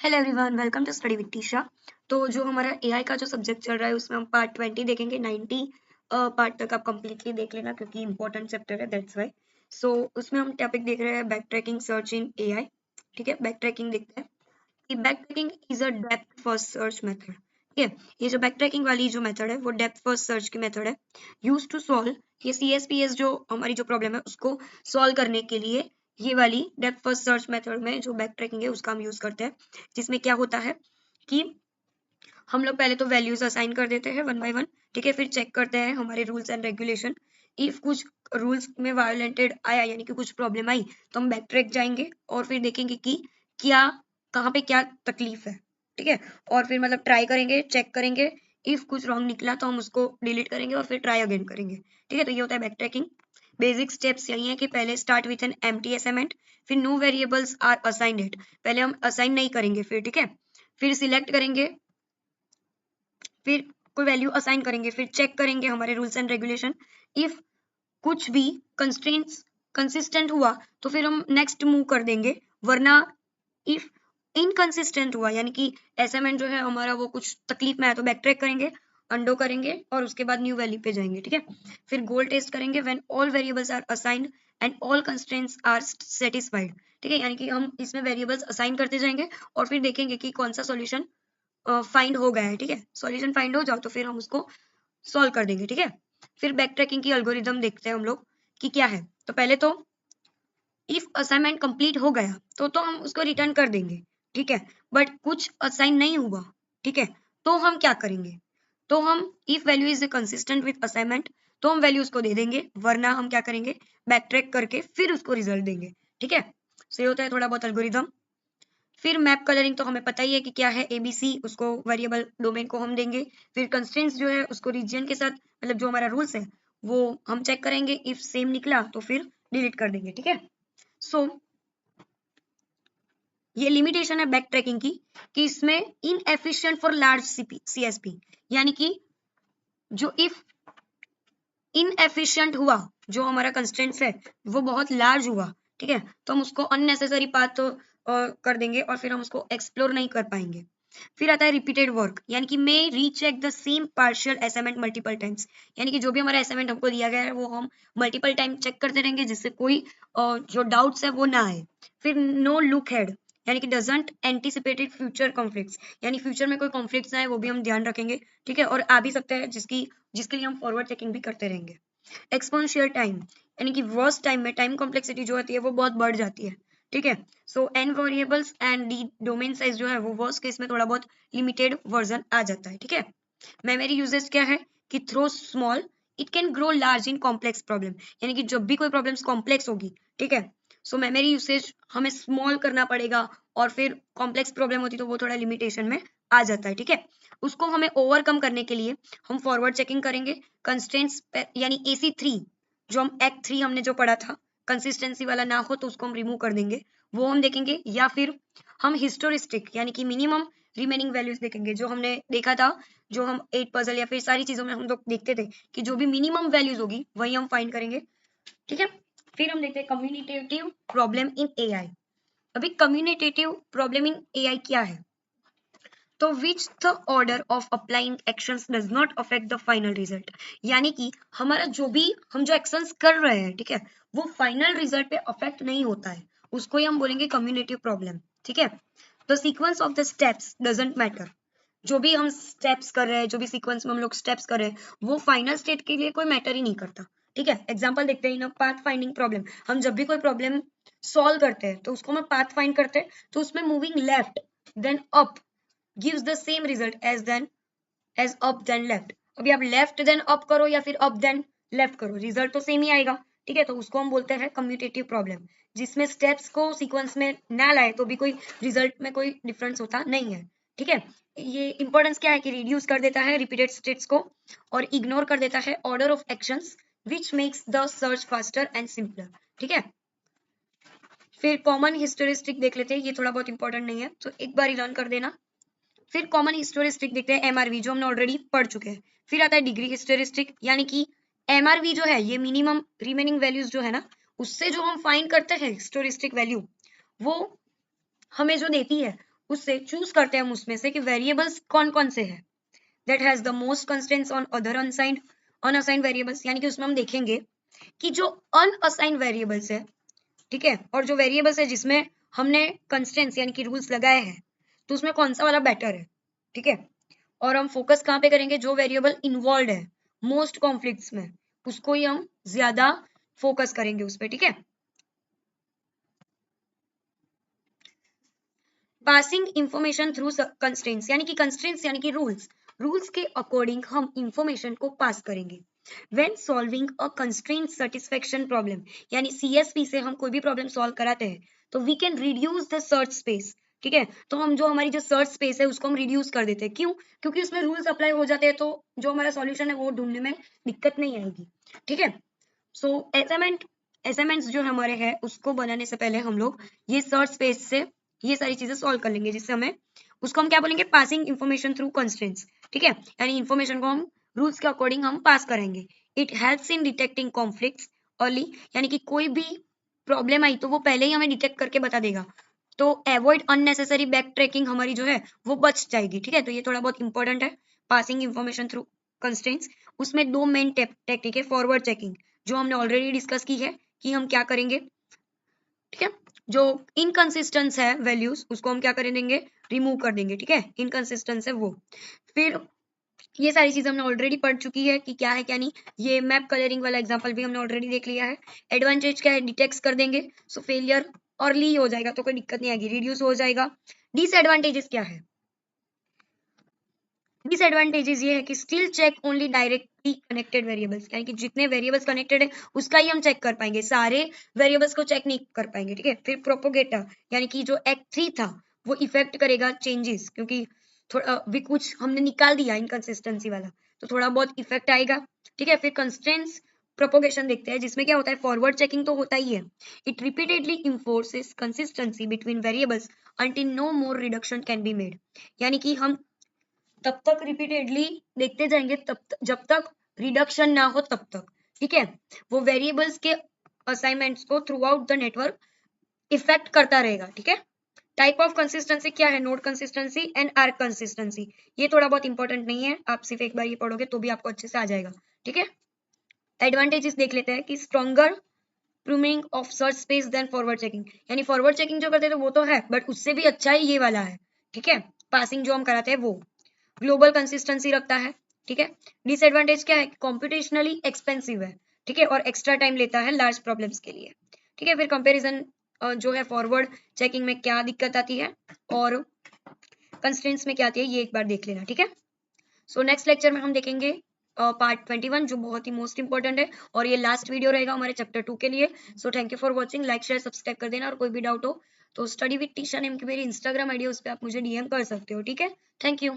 Hello everyone, welcome to study with Tisha. तो जो हमारा एआई का जो सब्जेक्ट चल रहा है उसमें हम पार्ट 20 देखेंगे। 90 पार्ट तक आप कंप्लीटली देख लेना क्योंकि इंपॉर्टेंट चैप्टर है, दैट्स वाई। सो उसमें हम टॉपिक देख रहे हैं back tracking search in AI. ठीक है, बैक ट्रैकिंग देखते हैं कि back tracking is a depth first search method. ठीक है, ये जो बैक ट्रैकिंग वाली जो मेथड है वो डेप्थ फर्स्ट सर्च की मेथड है, यूज टू सॉल्व ये सीएसपीएस जो हमारी जो प्रॉब्लम है उसको सॉल्व करने के लिए ये वाली डेप्थ फर्स्ट सर्च मेथड में जो बैक ट्रैकिंग है उसका हम यूज करते हैं। जिसमें क्या होता है कि हम लोग पहले तो वैल्यूज असाइन कर देते हैं वन बाय वन। ठीक है, फिर चेक करते हैं हमारे रूल्स एंड रेगुलेशन। इफ कुछ रूल्स में वायोलेटेड आया यानी कि कुछ प्रॉब्लम आई तो हम बैक ट्रैक जाएंगे और फिर देखेंगे कि क्या कहाँ पे क्या तकलीफ है। ठीक है, और फिर मतलब ट्राई करेंगे, चेक करेंगे। इफ कुछ रॉन्ग निकला तो हम उसको डिलीट करेंगे और फिर ट्राई अगेन करेंगे। ठीक है, तो ये होता है बैक ट्रैकिंग। बेसिक स्टेप्स यही है कि पहले start with an empty assignment, फिर no variables are assigned it, पहले हम असाइन नहीं करेंगे फिर। ठीक है, फिर सिलेक्ट करेंगे, फिर कोई वैल्यू असाइन करेंगे, फिर चेक करेंगे हमारे रूल्स एंड रेगुलेशन। इफ कुछ भी कंस्ट्रेंट्स कंसिस्टेंट हुआ तो फिर हम नेक्स्ट मूव कर देंगे, वरना इफ इनकंसिस्टेंट हुआ यानी कि असाइनमेंट जो है हमारा वो कुछ तकलीफ में आया तो बैक ट्रैक करेंगे, अंडो करेंगे और उसके बाद न्यू वैल्यू पे जाएंगे। ठीक है, फिर गोल टेस्ट करेंगे when all variables are assigned and all constraints are satisfied. ठीक है, यानी कि हम इसमें वेरिएबल्स असाइन करते जाएंगे और फिर देखेंगे कि कौन सा सॉल्यूशन फाइंड हो गया है। ठीक है, सॉल्यूशन फाइंड हो जाओ तो फिर हम उसको सॉल्व कर देंगे। ठीक है, फिर बैक ट्रैकिंग की एल्गोरिदम देखते हैं हम लोग कि क्या है। तो पहले तो इफ असाइनमेंट कंप्लीट हो गया तो हम उसको रिटर्न कर देंगे। ठीक है, बट कुछ असाइन नहीं हुआ, ठीक है, तो हम क्या करेंगे? तो हम if value is consistent with assignment तो हम वैल्यू उसको दे देंगे, वरना हम क्या करेंगे, बैक ट्रैक करके फिर उसको रिजल्ट देंगे। ठीक है, सो ये होता है थोड़ा बहुत एल्गोरिदम। फिर मैप कलरिंग तो हमें पता ही है कि क्या है, एबीसी, उसको वेरिएबल डोमेन को हम देंगे। फिर कंस्ट्रेंट्स जो है उसको रीजन के साथ, मतलब जो हमारा रूल्स है वो हम चेक करेंगे, इफ सेम निकला तो फिर डिलीट कर देंगे। ठीक है, सो ये लिमिटेशन है बैक ट्रैकिंग की कि इसमें इनएफिशिएंट फॉर लार्ज सीएसपी, यानी कि जो इफ इनएफिशिएंट हुआ, जो हमारा कंस्ट्रेंट्स है वो बहुत लार्ज हुआ, ठीक है, तो हम उसको अननेसेसरी पाथ कर देंगे और फिर हम उसको एक्सप्लोर नहीं कर पाएंगे। फिर आता है रिपीटेड वर्क, यानी कि may recheck the same partial assignment multiple times, यानी कि जो भी हमारा असाइनमेंट हमको दिया गया है वो हम मल्टीपल टाइम चेक करते रहेंगे जिससे कोई जो डाउट्स है वो ना आए। फिर नो लुक हेड, यानी कि डजंट एंटिसिपेटेड फ्यूचर कॉन्फ्लिक्ट्स, यानी फ्यूचर में कोई कॉन्फ्लिक्ट्स ना आए वो भी हम ध्यान रखेंगे। ठीक है, और आ भी सकते हैं जिसके लिए हम फॉरवर्ड चेकिंग भी करते रहेंगे। एक्सपोनेंशियल टाइम, यानी कि वर्स्ट टाइम में टाइम कॉम्प्लेक्सिटी जो होती है वो बहुत बढ़ जाती है। ठीक है, so n variables and d domain size जो है वो वर्स्ट केस में थोड़ा बहुत लिमिटेड वर्जन आ जाता है। ठीक है, मेमोरी यूजेज क्या है कि though small it can grow large in complex problem, यानी कि जब भी कोई प्रॉब्लम कॉम्प्लेक्स होगी, ठीक है, सो मेमोरी यूसेज हमें स्मॉल करना पड़ेगा और फिर कॉम्प्लेक्स प्रॉब्लम होती तो वो थोड़ा लिमिटेशन में आ जाता है। ठीक है, उसको हमें ओवरकम करने के लिए हम फॉरवर्ड चेकिंग करेंगे। कंस्ट्रेंट्स यानी AC3, जो हम एक्ट 3 हमने जो पढ़ा था, कंसिस्टेंसी वाला ना हो तो उसको हम रिमूव कर देंगे, वो हम देखेंगे। या फिर हम हिस्टोरिस्टिक यानी कि मिनिमम रिमेनिंग वैल्यूज देखेंगे, जो हमने देखा था, जो हम 8 पजल या फिर सारी चीजों में हम लोग देखते थे कि जो भी मिनिमम वैल्यूज होगी वही हम फाइंड करेंगे। ठीक है, फिर हम देखते हैं कम्युनिटेटिव प्रॉब्लम इन एआई। अभी कम्युनिटेटिव प्रॉब्लम इन एआई क्या है? तो which the order of applying actions does not affect the final result, यानी कि हमारा जो भी हम जो एक्शंस कर रहे हैं, ठीक है, वो फाइनल रिजल्ट पे अफेक्ट नहीं होता है, उसको ही हम बोलेंगे कम्युनिटेटिव प्रॉब्लम। ठीक है, the sequence of the steps doesn't matter, जो भी हम स्टेप्स कर रहे हैं, जो भी सीक्वेंस में हम लोग स्टेप्स कर रहे हैं वो फाइनल स्टेट के लिए कोई मैटर ही नहीं करता। ठीक है, एग्जांपल देखते हैं ना, पाथ फाइंडिंग प्रॉब्लम, हम जब भी कोई प्रॉब्लम सॉल्व करते हैं तो उसको हम पाथ फाइंड करते हैं, तो उसमें moving left then up gives the same result as up then left। अभी आप लेफ्ट देन अप करो या फिर अप देन लेफ्ट करो, रिजल्ट तो सेम ही आएगा। ठीक है, तो उसको हम बोलते हैं कम्यूटेटिव प्रॉब्लम, जिसमें स्टेप्स को सीक्वेंस में ना लाए तो भी कोई रिजल्ट में कोई डिफरेंस होता नहीं है। ठीक है, ये इंपॉर्टेंस क्या है कि रिड्यूस कर देता है रिपीटेड स्टेट्स को और इग्नोर कर देता है order of actions, which makes the search faster and simpler. ठीक है, फिर कॉमन हिस्टोरिस्टिक देख लेते हैं, ये थोड़ा बहुत इंपॉर्टेंट नहीं है तो एक बार ही लर्न कर देना। फिर कॉमन हिस्टोरिस्टिक देखते हैं, एमआरवी, जो हमने ऑलरेडी पढ़ चुके हैं। फिर आता है डिग्री हिस्टोरिस्टिक, यानी कि एमआरवी जो है ये मिनिमम रिमेनिंग वैल्यूज जो है ना, उससे जो हम फाइंड करते हैं हिस्टोरिस्टिक वैल्यू, वो हमें जो देती है उससे चूज करते हैं हम उसमें से कि वेरिएबल्स कौन कौन से है that has the most constraints on other unassigned variables, यानी कि उसमें हम देखेंगे कि जो अनअसाइंड वेरिएबल्स है, ठीक है, और जो वेरिएबल्स है जिसमें हमने कंस्ट्रेंट्स यानी कि रूल्स लगाए हैं, तो उसमें कौन सा वाला बेटर है, ठीक है। और हम फोकस कहाँ पे करेंगे, जो वेरिएबल इन्वॉल्व है मोस्ट कॉन्फ्लिक्ट्स में, उसको ही हम ज्यादा फोकस करेंगे उस पर, ठीक है। पासिंग इंफॉर्मेशन थ्रू कंस्ट्रेंट्स, यानी कि कंस्ट्रेंट्स यानी कि रूल्स के अकॉर्डिंग हम इंफॉर्मेशन को पास करेंगे। When solving a constraint satisfaction problem, यानी सीएसपी से हम कोई भी प्रॉब्लम सॉल्व कराते हैं तो we can reduce the search space, ठीक है। तो हम जो हमारी जो सर्च स्पेस है उसको हम रिड्यूस कर देते हैं, क्यों, क्योंकि उसमें रूल्स अप्लाई हो जाते हैं, तो जो हमारा सॉल्यूशन है वो ढूंढने में दिक्कत नहीं आएगी, ठीक है। सो असाइनमेंट्स जो हमारे हैं उसको बनाने से पहले हम लोग ये सर्च स्पेस से ये सारी चीजें सॉल्व कर लेंगे, जिससे हमें उसको हम क्या बोलेंगे, पासिंग इंफॉर्मेशन थ्रू कंस्ट्रेंट्स, ठीक है। यानी इंफॉर्मेशन को हम रूल्स के अकॉर्डिंग हम पास करेंगे। It helps in detecting conflicts early, यानी कि कोई भी प्रॉब्लम आई तो वो पहले ही हमें डिटेक्ट करके बता देगा, तो अवॉइड अननेसेसरी बैक ट्रैकिंग हमारी जो है वो बच जाएगी, ठीक है। तो ये थोड़ा बहुत इंपॉर्टेंट है, पासिंग इंफॉर्मेशन थ्रू कंस्ट्रेंट्स। उसमें दो मेन टेक्निक है, फॉरवर्ड चेकिंग जो हमने ऑलरेडी डिस्कस की है कि हम क्या करेंगे, ठीक है। जो इनकंसिस्टेंस है वैल्यूज उसको हम क्या कर देंगे, रिमूव कर देंगे, ठीक है, इनकंसिस्टेंस है वो। फिर ये सारी चीज हमने ऑलरेडी पढ़ चुकी है कि क्या है क्या नहीं। ये मैप कलरिंग वाला एग्जांपल भी हमने ऑलरेडी देख लिया है। एडवांटेज क्या है, डिटेक्ट कर देंगे सो फेलियर अर्ली हो जाएगा तो कोई दिक्कत नहीं आएगी, रिड्यूस हो जाएगा। डिसएडवांटेजेस क्या है, डिसएडवांटेजेस ये है कि still check only directly connected variables, यानी कि जितने वेरिएबल्स कनेक्टेड है उसका ही हम चेक कर पाएंगे, सारे वेरिएबल्स को चेक नहीं कर पाएंगे, ठीक है। फिर प्रोपोगेटर यानी कि जो एक्ट 3 था वो इफेक्ट करेगा चेंजेस, क्योंकि थोड़ा भी कुछ हमने निकाल दिया इनकंसिस्टेंसी वाला तो थोड़ा बहुत इफेक्ट आएगा, ठीक है। फिर कंस्ट्रेंट्स प्रोपोगेशन देखते हैं, जिसमें क्या होता है, फॉरवर्ड चेकिंग तो होता ही है। It repeatedly enforces consistency between variables until no more reduction can be made, यानी कि हम तब तक रिपीटेडली देखते जाएंगे जब तक रिडक्शन ना हो तब तक, ठीक है। वो वेरिएबल्स के असाइनमेंट्स को through out the network effect करता रहेगा, ठीक है। टाइप ऑफ कंसिस्टेंसी क्या है, node consistency and arc consistency. ये थोड़ा बहुत इंपॉर्टेंट नहीं है, आप सिर्फ एक बार ये पढ़ोगे तो भी आपको अच्छे से आ जाएगा, ठीक है। एडवांटेजेस देख लेते हैं कि stronger pruning of search space than forward checking, यानी फॉरवर्ड चेकिंग जो करते थे वो तो है बट उससे भी अच्छा ही ये वाला है, ठीक है। पासिंग जो हम कराते हैं वो ग्लोबल कंसिस्टेंसी रखता है, ठीक है। डिसएडवांटेज क्या है, कॉम्पिटिशनली एक्सपेंसिव है, ठीक है, और एक्स्ट्रा टाइम लेता है लार्ज प्रॉब्लम्स के लिए, ठीक है। फिर कंपैरिजन जो है फॉरवर्ड चेकिंग में क्या दिक्कत आती है और कंस्ट्रेंट्स में क्या आती है ये एक बार देख लेना, ठीक है। सो नेक्स्ट लेक्चर में हम देखेंगे पार्ट 21 जो बहुत ही मोस्ट इंपॉर्टेंट है और ये लास्ट वीडियो रहेगा हमारे चैप्टर 2 के लिए। So thank you for watching, like share subscribe कर देना और कोई भी डाउट हो तो स्टडी विद टीशा नेम की मेरी इंस्टाग्राम आईडी है, उस पर आप मुझे डीएम कर सकते हो, ठीक है। Thank you.